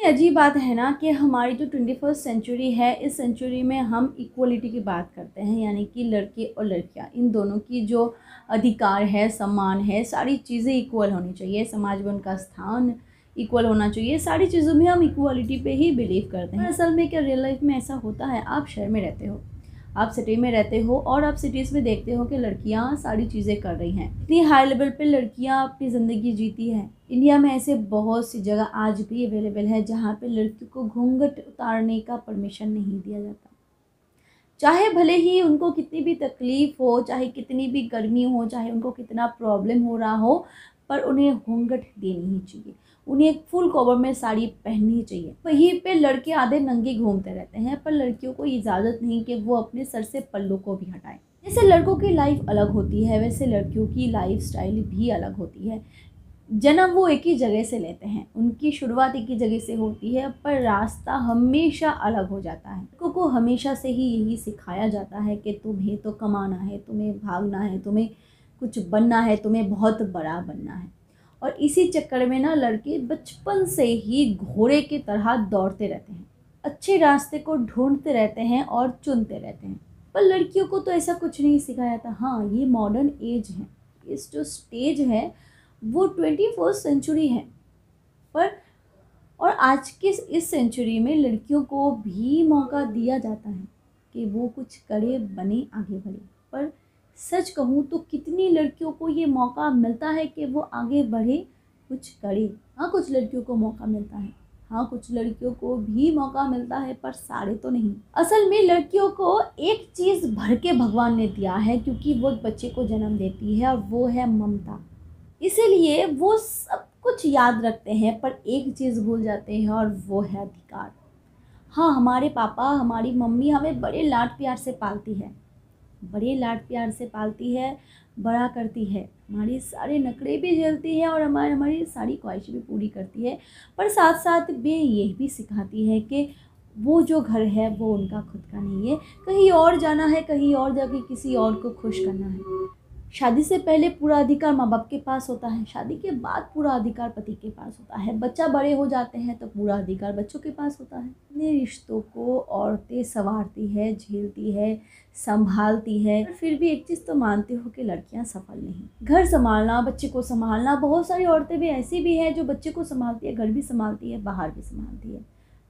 ये अजीब बात है ना कि हमारी जो 21st सेंचुरी है, इस सेंचुरी में हम इक्वलिटी की बात करते हैं, यानी कि लड़के और लड़कियां इन दोनों की जो अधिकार है, सम्मान है, सारी चीज़ें इक्वल होनी चाहिए, समाज में उनका स्थान इक्वल होना चाहिए। सारी चीज़ों में हम इक्वलिटी पे ही बिलीव करते हैं। असल में क्या रियल लाइफ में ऐसा होता है? आप शहर में रहते हो, आप सिटी में रहते हो और आप सिटीज़ में देखते हो कि लड़कियां सारी चीज़ें कर रही हैं, इतनी हाई लेवल पे लड़कियां अपनी ज़िंदगी जीती हैं। इंडिया में ऐसे बहुत सी जगह आज भी अवेलेबल है जहाँ पे लड़कियों को घूंघट उतारने का परमिशन नहीं दिया जाता। चाहे भले ही उनको कितनी भी तकलीफ़ हो, चाहे कितनी भी गर्मी हो, चाहे उनको कितना प्रॉब्लम हो रहा हो, पर उन्हें घूंघट देनी ही चाहिए, उन्हें एक फुल कवर में साड़ी पहननी चाहिए। वहीं पे लड़के आधे नंगे घूमते रहते हैं, पर लड़कियों को इजाज़त नहीं कि वो अपने सर से पल्लू को भी हटाएं। जैसे लड़कों की लाइफ अलग होती है, वैसे लड़कियों की लाइफ स्टाइल भी अलग होती है। जन्म वो एक ही जगह से लेते हैं, उनकी शुरुआत एक ही जगह से होती है, पर रास्ता हमेशा अलग हो जाता है। लड़कों को हमेशा से ही यही सिखाया जाता है कि तुम्हें तो कमाना है, तुम्हें भागना है, तुम्हें कुछ बनना है, तुम्हें बहुत बड़ा बनना है। और इसी चक्कर में ना लड़के बचपन से ही घोड़े की तरह दौड़ते रहते हैं, अच्छे रास्ते को ढूंढते रहते हैं और चुनते रहते हैं। पर लड़कियों को तो ऐसा कुछ नहीं सिखाया था। हाँ, ये मॉडर्न एज है, इस जो स्टेज है वो 21st सेंचुरी है, पर और आज के इस सेंचुरी में लड़कियों को भी मौका दिया जाता है कि वो कुछ करे, बने, आगे बढ़े। पर सच कहूँ तो कितनी लड़कियों को ये मौका मिलता है कि वो आगे बढ़े, कुछ करे। हाँ, कुछ लड़कियों को मौका मिलता है, हाँ कुछ लड़कियों को भी मौका मिलता है, पर सारे तो नहीं। असल में लड़कियों को एक चीज़ भर के भगवान ने दिया है, क्योंकि वो एक बच्चे को जन्म देती है और वो है ममता। इसीलिए वो सब कुछ याद रखते हैं, पर एक चीज़ भूल जाते हैं और वो है अधिकार। हाँ, हमारे पापा, हमारी मम्मी हमें बड़े लाड प्यार से पालती है, बड़े लाड प्यार से पालती है, बड़ा करती है, हमारी सारे नखरे भी झेलती है और हमारी सारी ख्वाहिशें भी पूरी करती है। पर साथ साथ में ये भी सिखाती है कि वो जो घर है वो उनका खुद का नहीं है, कहीं और जाना है, कहीं और जाके किसी और को खुश करना है। शादी से पहले पूरा अधिकार माँ बाप के पास होता है, शादी के बाद पूरा अधिकार पति के पास होता है। बच्चा बड़े हो जाते हैं तो पूरा अधिकार बच्चों के पास होता है। अपने रिश्तों को औरतें संवारती है, झेलती है, संभालती है। फिर भी एक चीज़ तो मानती हो कि लड़कियां सफल नहीं। घर संभालना, बच्चे को संभालना, बहुत सारी औरतें भी ऐसी भी हैं जो बच्चे को संभालती है, घर भी संभालती है, बाहर भी संभालती है,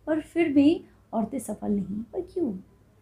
पर फिर भी औरतें सफल नहीं। पर क्यों?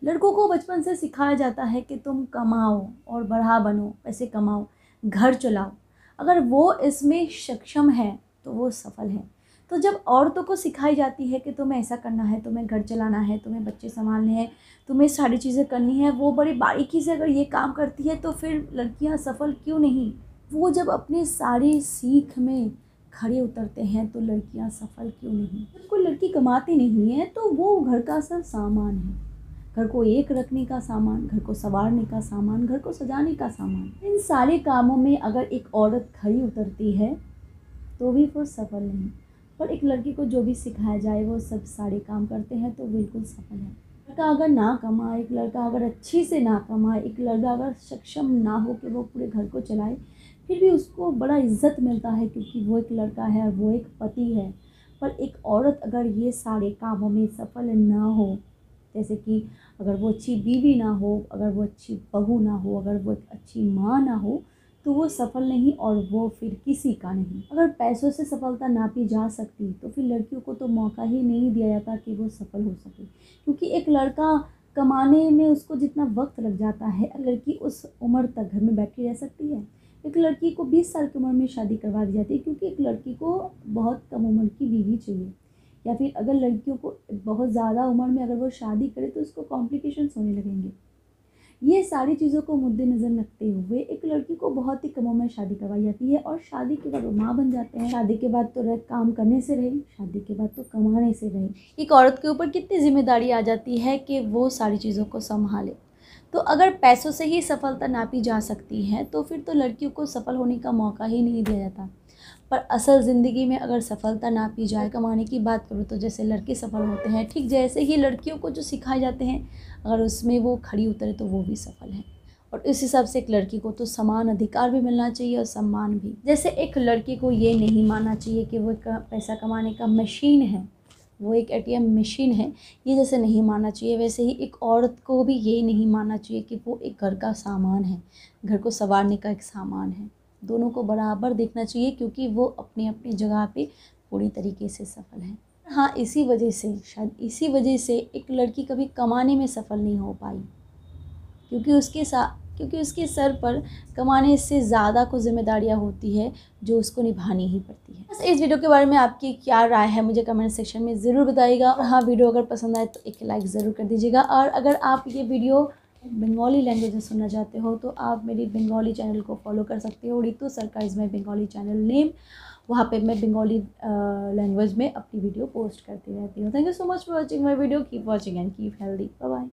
लड़कों को बचपन से सिखाया जाता है कि तुम कमाओ और बड़ा बनो, पैसे कमाओ, घर चलाओ। अगर वो इसमें सक्षम है तो वो सफल है। तो जब औरतों को सिखाई जाती है कि तुम्हें ऐसा करना है, तुम्हें घर चलाना है, तुम्हें बच्चे संभालने हैं, तुम्हें सारी चीज़ें करनी है, वो बड़ी बारीकी से अगर ये काम करती है तो फिर लड़कियां सफल क्यों नहीं? वो जब अपनी सारी सीख में खड़े उतरते हैं तो लड़कियां सफल क्यों नहीं? जब कोई लड़की कमाती नहीं है तो वो घर का सब सामान है, घर को एक रखने का सामान, घर को संवारने का सामान, घर को सजाने का सामान। इन सारे कामों में अगर एक औरत खड़ी उतरती है तो भी वो सफल नहीं। पर एक लड़की को जो भी सिखाया जाए वो सब सारे काम करते हैं तो बिल्कुल सफल है। लड़का अगर ना कमाए, एक लड़का अगर अच्छी से ना कमाए, एक लड़का अगर सक्षम ना हो कि वो पूरे घर को चलाए, फिर भी उसको बड़ा इज्जत मिलता है, क्योंकि वो एक लड़का है और वो एक पति है। पर एक औरत अगर ये सारे कामों में सफल ना हो, जैसे कि अगर वो अच्छी बीवी ना हो, अगर वो अच्छी बहू ना हो, अगर वो एक अच्छी माँ ना हो, तो वो सफल नहीं और वो फिर किसी का नहीं। अगर पैसों से सफलता नापी जा सकती तो फिर लड़कियों को तो मौका ही नहीं दिया जाता कि वो सफल हो सके, क्योंकि एक लड़का कमाने में उसको जितना वक्त लग जाता है, लड़की उस उम्र तक घर में बैठी रह सकती है। एक लड़की को 20 साल की उम्र में शादी करवा दी जाती है, क्योंकि एक लड़की को बहुत कम उम्र की बीवी चाहिए। या फिर अगर लड़कियों को बहुत ज़्यादा उम्र में अगर वो शादी करे तो उसको कॉम्प्लिकेशंस होने लगेंगे। ये सारी चीज़ों को मद्देनज़र रखते हुए एक लड़की को बहुत ही कम उम्र में शादी करवाई जाती है और शादी के बाद वो माँ बन जाते हैं। शादी के बाद तो काम करने से रहे, शादी के बाद तो कमाने से रहे। एक औरत के ऊपर कितनी जिम्मेदारी आ जाती है कि वो सारी चीज़ों को संभाले। तो अगर पैसों से ही सफलता नापी जा सकती है तो फिर तो लड़कियों को सफल होने का मौका ही नहीं दिया जाता। पर असल ज़िंदगी में अगर सफलता नापी जाए, कमाने की बात करूँ तो जैसे लड़के सफल होते हैं, ठीक जैसे ही लड़कियों को जो सिखाए जाते हैं, अगर उसमें वो खड़ी उतरे तो वो भी सफल है। और इस हिसाब से एक लड़की को तो समान अधिकार भी मिलना चाहिए और सम्मान भी। जैसे एक लड़की को ये नहीं मानना चाहिए कि वो पैसा कमाने का मशीन है, वो एक एटीएम मशीन है, ये जैसे नहीं मानना चाहिए, वैसे ही एक औरत को भी ये नहीं मानना चाहिए कि वो एक घर का सामान है, घर को संवारने का एक सामान है। दोनों को बराबर देखना चाहिए, क्योंकि वो अपनी अपनी जगह पे पूरी तरीके से सफल हैं। हाँ, इसी वजह से, शायद इसी वजह से एक लड़की कभी कमाने में सफल नहीं हो पाई, क्योंकि उसके सर पर कमाने से ज़्यादा कुछ जिम्मेदारियाँ होती है जो उसको निभानी ही पड़ती है। बस इस वीडियो के बारे में आपकी क्या राय है मुझे कमेंट सेक्शन में ज़रूर बताइएगा। और हाँ, वीडियो अगर पसंद आए तो एक लाइक ज़रूर कर दीजिएगा। और अगर आप ये वीडियो बंगाली लैंग्वेज में सुनना चाहते हो तो आप मेरी बंगाली चैनल को फॉलो कर सकते हो। रितु सरकार is my Bengali channel name. वहाँ पे मैं बंगाली लैंग्वेज में अपनी वीडियो पोस्ट करती रहती हूँ। Thank you so much for watching my video. Keep watching and keep healthy. Bye bye.